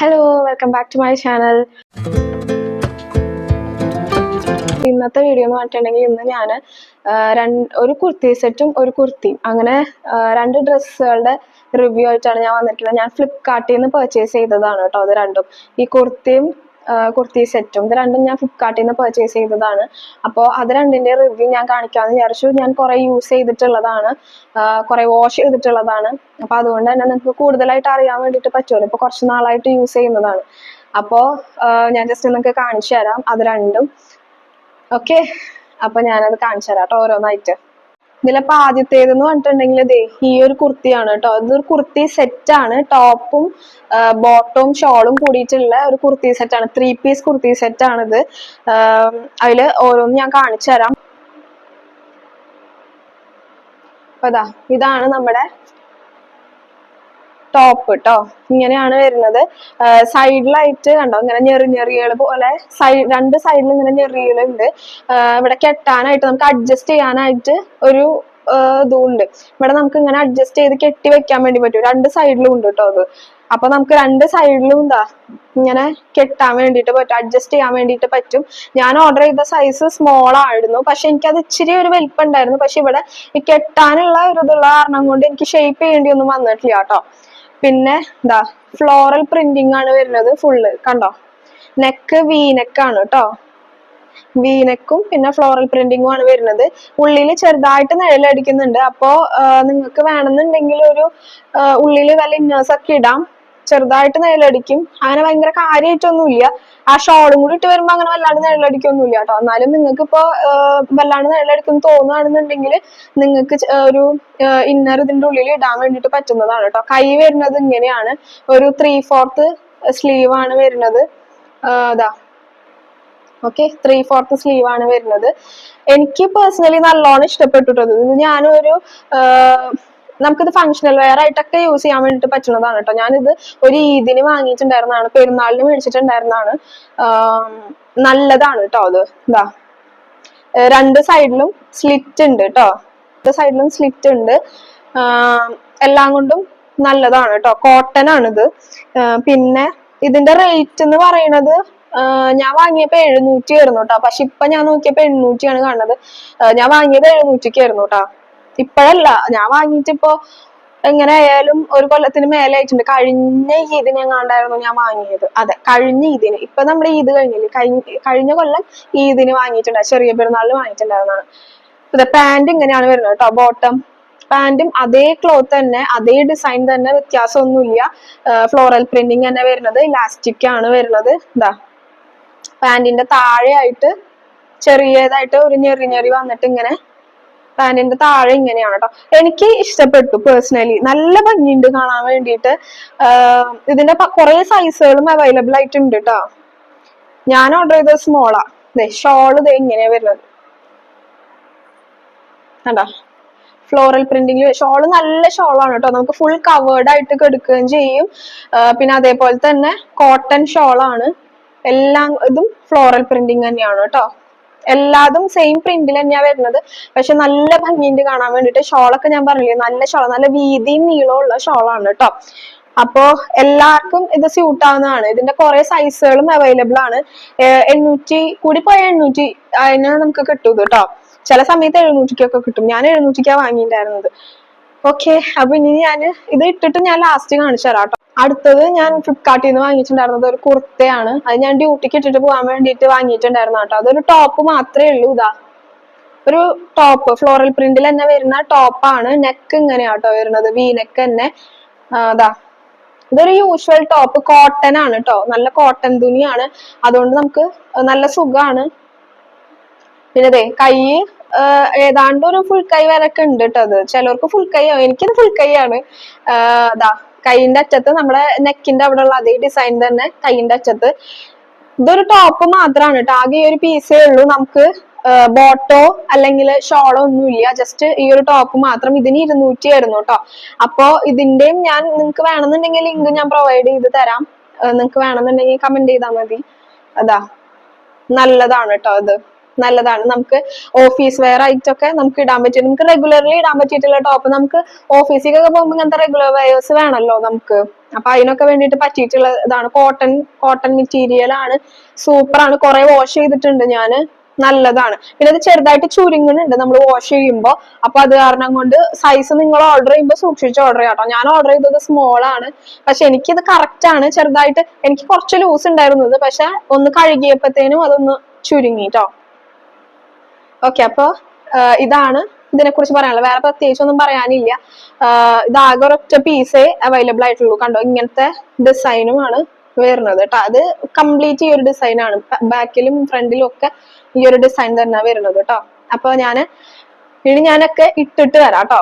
Hello, welcome back to my channel. ഇന്നത്തെ video എന്ന് പറഞ്ഞിട്ടുണ്ടെങ്കിൽ ഇന്ന് ഞാൻ ഒരു കുർത്തി സെറ്റും ഒരു കുർത്തിയും അങ്ങനെ രണ്ട് ഡ്രസ്സുകളുടെ റിവ്യൂ ആയിട്ടാണ് ഞാൻ വന്നിട്ടുള്ളത്. ഞാൻ ഫ്ലിപ്കാർട്ടിൽ നിന്ന് പർച്ചേസ് ചെയ്തതാണ് കേട്ടോ. അത് രണ്ടും, ഈ കുർത്തിയും കുർത്തി സെറ്റും, ഇത് രണ്ടും ഞാൻ ഫ്ലിപ്കാർട്ടിൽ നിന്ന് പർച്ചേസ് ചെയ്തതാണ്. അപ്പോൾ അത് രണ്ടിൻ്റെ റിവ്യൂ ഞാൻ കാണിക്കാമെന്ന് വിചാരിച്ചു. ഞാൻ കുറേ യൂസ് ചെയ്തിട്ടുള്ളതാണ്, കുറേ വാഷ് ചെയ്തിട്ടുള്ളതാണ്. അപ്പോൾ അതുകൊണ്ട് തന്നെ നിങ്ങൾക്ക് കൂടുതലായിട്ട് അറിയാൻ വേണ്ടിയിട്ട് പറ്റുമല്ലോ. ഇപ്പോൾ കുറച്ച് നാളായിട്ട് യൂസ് ചെയ്യുന്നതാണ്. അപ്പോൾ ഞാൻ ജസ്റ്റ് നിങ്ങൾക്ക് കാണിച്ചു തരാം അത് രണ്ടും. ഓക്കെ, അപ്പൊ ഞാനത് കാണിച്ചു തരാം കേട്ടോ ഓരോന്നായിട്ട്. ഇതിലിപ്പോ ആദ്യത്തേതെന്ന് പറഞ്ഞിട്ടുണ്ടെങ്കിൽ ഈ ഒരു കുർത്തിയാണ് കേട്ടോ. ഇതൊരു കുർത്തി സെറ്റാണ്, ടോപ്പും ബോട്ടവും ഷോളും കൂടിയിട്ടുള്ള ഒരു കുർത്തി സെറ്റാണ്. 3 പീസ് കുർത്തി സെറ്റാണിത്. അതിൽ ഓരോന്നും ഞാൻ കാണിച്ചു തരാം. അപ്പൊ ഇതാണ് നമ്മുടെ ടോപ്പ് കേട്ടോ. ഇങ്ങനെയാണ് വരുന്നത്. സൈഡിലായിട്ട് കണ്ടോ, ഇങ്ങനെ ഞെറികൾ പോലെ രണ്ട് സൈഡിലും ഇങ്ങനെ ഞെറികളുണ്ട്. ഇവിടെ കെട്ടാനായിട്ട് നമുക്ക് അഡ്ജസ്റ്റ് ചെയ്യാനായിട്ട് ഒരു ഇതുണ്ട്. ഇവിടെ നമുക്ക് ഇങ്ങനെ അഡ്ജസ്റ്റ് ചെയ്ത് കെട്ടി വെക്കാൻ വേണ്ടി പറ്റും. രണ്ട് സൈഡിലും ഉണ്ട് കേട്ടോ അത്. അപ്പൊ നമുക്ക് രണ്ട് സൈഡിലും ഇങ്ങനെ കെട്ടാൻ വേണ്ടിയിട്ട് പറ്റും, അഡ്ജസ്റ്റ് ചെയ്യാൻ വേണ്ടിയിട്ട് പറ്റും. ഞാൻ ഓർഡർ ചെയ്ത സൈസ് സ്മോൾ ആയിരുന്നു, പക്ഷെ എനിക്കത് ഇച്ചിരി ഒരു വലിപ്പം ഉണ്ടായിരുന്നു. പക്ഷെ ഇവിടെ ഈ കെട്ടാനുള്ള ഒരു ഇതുള്ള കാരണം കൊണ്ട് എനിക്ക് ഷേപ്പ് ചെയ്യേണ്ടി ഒന്നും വന്നിട്ടില്ല കേട്ടോ. പിന്നെ ഫ്ലോറൽ പ്രിന്റിംഗ് ആണ് വരുന്നത് ഫുള്ള്. കണ്ടോ, നെക്ക് വീനെക്കാണ് കേട്ടോ. വീനെക്കും പിന്നെ ഫ്ലോറൽ പ്രിന്റിങ്ങും ആണ് വരുന്നത്. ഉള്ളിൽ ചെറുതായിട്ട് നിഴലടിക്കുന്നുണ്ട്. അപ്പോ നിങ്ങൾക്ക് വേണമെന്നുണ്ടെങ്കിൽ ഒരു ഉള്ളിൽ വല്ല ഇന്നേഴ്സ് ഒക്കെ ഇടാം. ചെറുതായിട്ട് നിഴലടിക്കും, അങ്ങനെ ഭയങ്കര കാര്യമായിട്ടൊന്നുമില്ല. ആ ഷോളും കൂടി ഇട്ട് വരുമ്പോ അങ്ങനെ വല്ലാണ്ട് നിഴലടിക്കൊന്നുമില്ല കേട്ടോ. എന്നാലും നിങ്ങൾക്ക് ഇപ്പോ വല്ലാണ്ട് നിഴലടിക്കും തോന്നുകയാണെന്നുണ്ടെങ്കിൽ നിങ്ങൾക്ക് ഒരു ഇന്നർ ഇതിന്റെ ഉള്ളിൽ ഇടാൻ വേണ്ടിയിട്ട് പറ്റുന്നതാണ് കേട്ടോ. കൈ വരുന്നത് ഇങ്ങനെയാണ്, ഒരു 3/4 സ്ലീവ് ആണ് വരുന്നത്. ഓക്കെ, 3/4 സ്ലീവ് ആണ് വരുന്നത്. എനിക്ക് പേഴ്സണലി നല്ലോണം ഇഷ്ടപ്പെട്ടിട്ടത്. ഇത് ഞാനൊരു നമുക്കിത് ഫങ്ഷണൽ വെയർ ആയിട്ടൊക്കെ യൂസ് ചെയ്യാൻ വേണ്ടിയിട്ട് പറ്റുന്നതാണ് കേട്ടോ. ഞാനിത് ഒരു ഈദിന് വാങ്ങിയിട്ടുണ്ടായിരുന്നതാണ്, പെരുന്നാളിന് മേടിച്ചിട്ടുണ്ടായിരുന്നതാണ്. നല്ലതാണ് കേട്ടോ അത്. രണ്ട് സൈഡിലും സ്ലിറ്റ് ഉണ്ട് കേട്ടോ. രണ്ട് സൈഡിലും സ്ലിറ്റ് ഉണ്ട്. എല്ലാം കൊണ്ടും നല്ലതാണ് കേട്ടോ. കോട്ടൺ ആണിത്. പിന്നെ ഇതിന്റെ റേറ്റ് എന്ന് പറയുന്നത് ഞാൻ വാങ്ങിയപ്പോ 700 ആയിരുന്നു കേട്ടോ. പക്ഷെ ഇപ്പൊ ഞാൻ നോക്കിയപ്പോ 800 ആണ് കാണുന്നത്. ഞാൻ വാങ്ങിയത് 700 ആയിരുന്നു കേട്ടോ. ഇപ്പോഴല്ല, ഞാൻ വാങ്ങിയിട്ട് ഇപ്പോ എങ്ങനെ ആയാലും ഒരു കൊല്ലത്തിന് മേലെ ആയിട്ടുണ്ട്. കഴിഞ്ഞ ഈദിന് എങ്ങാണ്ടായിരുന്നു ഞാൻ വാങ്ങിയത്. അതെ, കഴിഞ്ഞ ഈദിന്. ഇപ്പൊ നമ്മുടെ ഈദ് കഴിഞ്ഞില്ലേ, കഴിഞ്ഞ കൊല്ലം ഈദിന് വാങ്ങിയിട്ടുണ്ട്, ചെറിയ പെരുന്നാളിന് വാങ്ങിയിട്ടുണ്ടായിരുന്നതാണ്. ഇത് പാന്റ് ഇങ്ങനെയാണ് വരുന്നത് കേട്ടോ. ബോട്ടം പാന്റും അതേ ക്ലോത്ത് തന്നെ, അതേ ഡിസൈൻ തന്നെ, വ്യത്യാസമൊന്നുമില്ല. ഫ്ലോറൽ പ്രിന്റിങ് തന്നെ വരുന്നത്. ഇലാസ്റ്റിക് ആണ് വരുന്നത്. പാന്റിന്റെ താഴെയായിട്ട് ചെറിയതായിട്ട് ഒരു ഞെറി വന്നിട്ട് ഇങ്ങനെ പാന്റിന്റെ താഴെ ഇങ്ങനെയാണ് കേട്ടോ. എനിക്ക് ഇഷ്ടപ്പെട്ടു പേഴ്സണലി. നല്ല ഭംഗിയുണ്ട് കാണാൻ വേണ്ടിയിട്ട്. ഇതിന്റെ കുറെ സൈസുകളും അവൈലബിൾ ആയിട്ടുണ്ട് കേട്ടോ. ഞാൻ ഓർഡർ ചെയ്തത് സ്മോളാ. ഷോള് ഇങ്ങനെയാ വരുന്നത് കണ്ടോ. ഫ്ലോറൽ പ്രിന്റിംഗ് ഷോള് നല്ല ഷോളാണ് കേട്ടോ. നമുക്ക് ഫുൾ കവേർഡ് ആയിട്ട് എടുക്കുകയും ചെയ്യും. പിന്നെ അതേപോലെ തന്നെ കോട്ടൺ ഷോളാണ്. എല്ലാം ഇതും ഫ്ലോറൽ പ്രിന്റിങ് തന്നെയാണ് കേട്ടോ. എല്ലാതും സെയിം പ്രിന്റിൽ തന്നെയാ വരുന്നത്. പക്ഷെ നല്ല ഭംഗിയുണ്ട് കാണാൻ വേണ്ടിട്ട്. ഷോളൊക്കെ ഞാൻ പറഞ്ഞില്ലേ, നല്ല ഷോൾ, നല്ല വീതിയും നീളമുള്ള ഷോളാണ് കേട്ടോ. അപ്പോ എല്ലാവർക്കും ഇത് സ്യൂട്ട് ആവുന്നതാണ്. ഇതിന്റെ കുറെ സൈസുകളും അവൈലബിൾ ആണ്. 800 കൂടി പോയ 800 അതിന് നമുക്ക് കിട്ടും കേട്ടോ. ചില സമയത്ത് 700 കിട്ടും. ഞാൻ 700 വാങ്ങിയിട്ടുണ്ടായിരുന്നത്. ഓക്കെ, അപ്പൊ ഇനി ഞാൻ ഇത് ഇട്ടിട്ട് ഞാൻ ലാസ്റ്റ് കാണിച്ചു തരാം കേട്ടോ. അടുത്തത് ഞാൻ ഫ്ലിപ്കാർട്ടിൽ നിന്ന് വാങ്ങിയിട്ടുണ്ടായിരുന്നത് ഒരു കുർത്തയാണ്. അത് ഞാൻ ഡ്യൂട്ടിക്ക് ഇട്ടിട്ട് പോകാൻ വേണ്ടിയിട്ട് വാങ്ങിയിട്ടുണ്ടായിരുന്നു കേട്ടോ. അതൊരു ടോപ്പ് മാത്രമേ ഉള്ളൂ. ഒരു ടോപ്പ് ഫ്ലോറൽ പ്രിന്റിൽ തന്നെ വരുന്ന ടോപ്പാണ്. നെക്ക് ഇങ്ങനെയാട്ടോ വരുന്നത്, വി നെക്ക് തന്നെ. ഇതൊരു യൂഷ്വൽ ടോപ്പ്, കോട്ടൺ ആണ് കേട്ടോ. നല്ല കോട്ടൺ തുണിയാണ്, അതുകൊണ്ട് നമുക്ക് നല്ല സുഖമാണ്. പിന്നെ കൈ ഏതാണ്ട് ഒരു ഫുൾ കൈ വരൊക്കെ ഉണ്ട് കേട്ടോ. അത് ചിലർക്ക് ഫുൾ കൈ ആവും, എനിക്കത് ഫുൾ കൈ ആണ്. കൈയിന്റെ അറ്റത്ത് നമ്മുടെ നെക്കിന്റെ അവിടെ ഉള്ള അതേ ഡിസൈൻ തന്നെ കൈയിന്റെ അറ്റത്ത്. ഇതൊരു ടോപ്പ് മാത്രമാണ് കേട്ടോ. ആകെ ഈ ഒരു പീസേ ഉള്ളൂ. നമുക്ക് ബോട്ടോ അല്ലെങ്കിൽ ഷോളോ ഒന്നുമില്ല. ജസ്റ്റ് ഈ ഒരു ടോപ്പ് മാത്രം. ഇതിന് 200 ആയിരുന്നു കേട്ടോ. അപ്പോ ഇതിന്റെയും ഞാൻ നിങ്ങൾക്ക് വേണമെന്നുണ്ടെങ്കിൽ ലിങ്ക് ഞാൻ പ്രൊവൈഡ് ചെയ്ത് തരാം. നിങ്ങൾക്ക് വേണമെന്നുണ്ടെങ്കിൽ കമന്റ് ചെയ്താൽ മതി. നല്ലതാണ് കേട്ടോ ഇത്. നല്ലതാണ്. നമുക്ക് ഓഫീസ് വെയർ ആയിട്ടൊക്കെ നമുക്ക് ഇടാൻ പറ്റും. നമുക്ക് റെഗുലർലി ഇടാൻ പറ്റിയിട്ടുള്ള ടോപ്പ്. നമുക്ക് ഓഫീസിലേക്കൊക്കെ പോകുമ്പോൾ ഇങ്ങനത്തെ റെഗുലർ വെയേഴ്സ് വേണമല്ലോ നമുക്ക്. അപ്പൊ അതിനൊക്കെ വേണ്ടിയിട്ട് പറ്റിയിട്ടുള്ള ഇതാണ്. കോട്ടൺ മെറ്റീരിയൽ ആണ്, സൂപ്പർ ആണ്. കുറെ വാഷ് ചെയ്തിട്ടുണ്ട് ഞാൻ, നല്ലതാണ്. പിന്നെ അത് ചെറുതായിട്ട് ചുരുങ്ങുന്നുണ്ട് നമ്മൾ വാഷ് ചെയ്യുമ്പോൾ. അപ്പൊ അത് കാരണം കൊണ്ട് സൈസ് നിങ്ങൾ ഓർഡർ ചെയ്യുമ്പോൾ സൂക്ഷിച്ച് ഓർഡർ ചെയ്യാം കേട്ടോ. ഞാൻ ഓർഡർ ചെയ്തത് സ്മോൾ ആണ്, പക്ഷെ എനിക്കിത് കറക്റ്റ് ആണ്. ചെറുതായിട്ട് എനിക്ക് കുറച്ച് ലൂസ് ഉണ്ടായിരുന്നത്, പക്ഷെ ഒന്ന് കഴുകിയപ്പോഴത്തേനും അതൊന്ന് ചുരുങ്ങി ട്ടോ. ഓക്കെ, അപ്പൊ ഇതാണ് ഇതിനെ കുറിച്ച് പറയാനുള്ളത്. വേറെ പ്രത്യേകിച്ച് ഒന്നും പറയാനില്ല. ഇതാകെ ഒരൊറ്റ പീസേ അവൈലബിൾ ആയിട്ടുള്ളൂ. കണ്ടോ, ഇങ്ങനത്തെ ഡിസൈനുമാണ് വരുന്നത് കേട്ടോ. അത് കംപ്ലീറ്റ് ഈ ഒരു ഡിസൈൻ ആണ്. ബാക്കിലും ഫ്രണ്ടിലും ഒക്കെ ഈ ഒരു ഡിസൈൻ തന്നെ വരുന്നത് കേട്ടോ. അപ്പൊ ഇനി ഞാനൊക്കെ ഇട്ടിട്ട് വരാം കേട്ടോ.